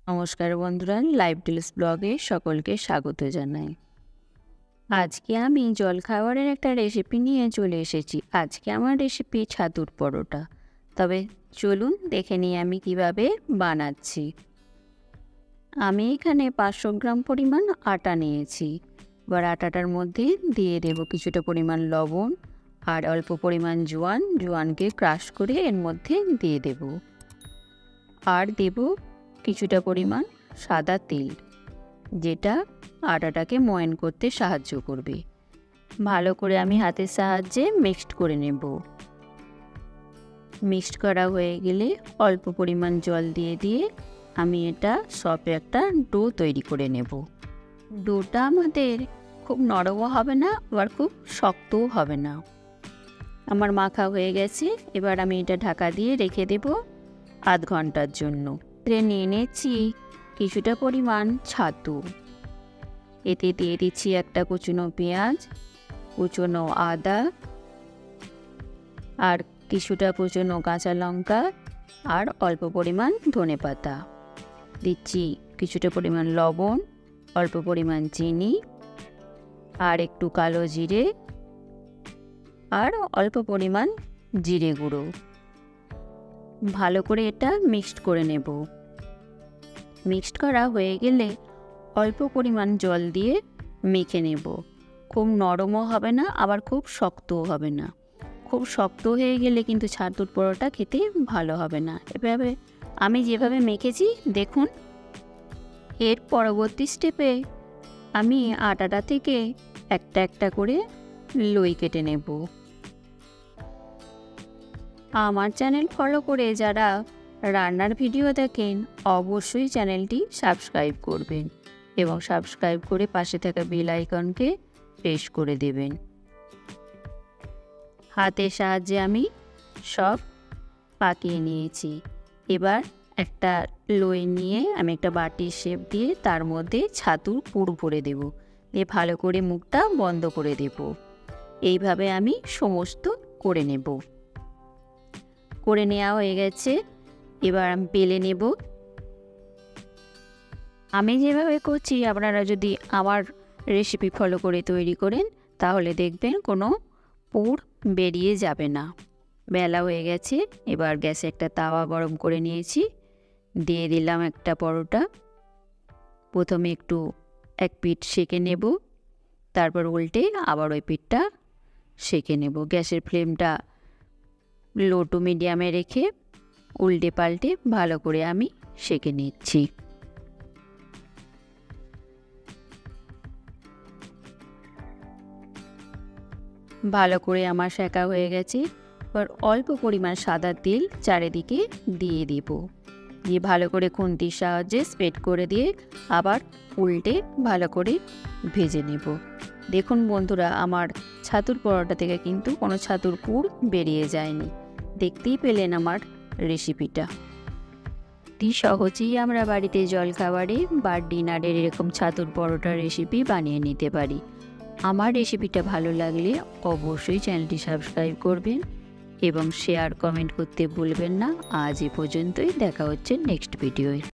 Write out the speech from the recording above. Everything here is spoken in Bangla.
নমস্কার বন্ধুরা, লাইভ টিলস ব্লগে সকলকে স্বাগত জানাই। আজকে আমি জলখাবারের একটা রেসিপি নিয়ে চলে এসেছি। আজকে আমার রেসিপি ছাতুর পরোটা। তবে চলুন দেখে নিই আমি কিভাবে বানাচ্ছি। আমি এখানে 500 গ্রাম পরিমাণ আটা নিয়েছি। এবার আটাটার মধ্যে দিয়ে দেব কিছুটা পরিমাণ লবণ আর অল্প পরিমাণ জোয়ানকে ক্রাশ করে এর মধ্যে দিয়ে দেব। আর দেব কিছুটা পরিমাণ সাদা তেল, যেটা আটাটাকে ময়ান করতে সাহায্য করবে। ভালো করে আমি হাতের সাহায্যে মিক্সড করে নেব। মিক্সড করা হয়ে গেলে অল্প পরিমাণ জল দিয়ে আমি এটা সফট একটা ডো তৈরি করে নেব। ডোটা আমাদের খুব নরমও হবে না, আবার খুব শক্তও হবে না। আমার মাখা হয়ে গেছে। এবার আমি এটা ঢাকা দিয়ে রেখে দেব আধ ঘন্টার জন্য। নিয়ে নিচ্ছি কিছুটা পরিমাণ ছাতু। এতে দিয়ে দিচ্ছি একটা কুচনো পেঁয়াজ, কুচনো আদা আর কিছুটা কুচনো কাঁচা লঙ্কা আর অল্প পরিমাণ ধনেপাতা। দিচ্ছি কিছুটা পরিমাণ লবণ, অল্প পরিমাণ চিনি আর একটু কালো জিরে আর অল্প পরিমাণ জিরে গুঁড়ো। ভালো করে এটা মিক্সড করে নেব। মিক্সড করা হয়ে গেলে অল্প পরিমাণ জল দিয়ে মেখে নেব। খুব নরমও হবে না, আবার খুব শক্তও হবে না। খুব শক্ত হয়ে গেলে কিন্তু ছাতুর পরোটা খেতে ভালো হবে না। এভাবে আমি যেভাবে মেখেছি দেখুন। এর পরবর্তী স্টেপে আমি আটাটা থেকে একটা একটা করে লই কেটে নেব। আমার চ্যানেল ফলো করে যারা রান্নার ভিডিও দেখেন অবশ্যই চ্যানেলটি সাবস্ক্রাইব করবেন এবং সাবস্ক্রাইব করে পাশে থাকা বেল আইকনকে প্রেস করে দেবেন। হাতের সাহায্যে আমি সব পাকিয়ে নিয়েছি। এবার একটা লই নিয়ে আমি একটা বাটির শেপ দিয়ে তার মধ্যে ছাতুর পুর ভরে দেব। দিয়ে ভালো করে মুখটা বন্ধ করে দেব। এইভাবে আমি সমস্ত করে নেব। করে নেওয়া হয়ে গেছে। এবার আমি বেলে নেব। আমি যেভাবে করছি আপনারা যদি আমার রেসিপি ফলো করে তৈরি করেন তাহলে দেখবেন কোনো পুর বেরিয়ে যাবে না। বেলা হয়ে গেছে। এবার গ্যাসে একটা তাওয়া গরম করে নিয়েছি। দিয়ে দিলাম একটা পরোটা। প্রথমে একটু এক পিঠ সেঁকে নেব, তারপর উল্টে আবার ওই পিঠটা সেঁকে নেব। গ্যাসের ফ্লেমটা লো টু মিডিয়ামে রেখে উল্টে পাল্টে ভালো করে আমি সেঁকে নিচ্ছি। ভালো করে আমার সেঁকা হয়ে গেছে। এবার অল্প পরিমাণ সাদা তেল চারিদিকে দিয়ে দেব। দিয়ে ভালো করে খুন্তির সাহায্যে স্প্রেড করে দিয়ে আবার উল্টে ভালো করে ভেজে নেব। দেখুন বন্ধুরা, আমার ছাতুর পরোটা থেকে কিন্তু কোনো ছাতুর পুর বেরিয়ে যায়নি। দেখতেই পেলেন আমার রেসিপিটা। অতি সহজেই আমরা বাড়িতে জলখাবারে বা ডিনারের এরকম ছাতুর পরোটার রেসিপি বানিয়ে নিতে পারি। আমার রেসিপিটা ভালো লাগলে অবশ্যই চ্যানেলটি সাবস্ক্রাইব করবেন এবং শেয়ার কমেন্ট করতে ভুলবেন না। আজ এ পর্যন্তই। দেখা হচ্ছে নেক্সট ভিডিওয়।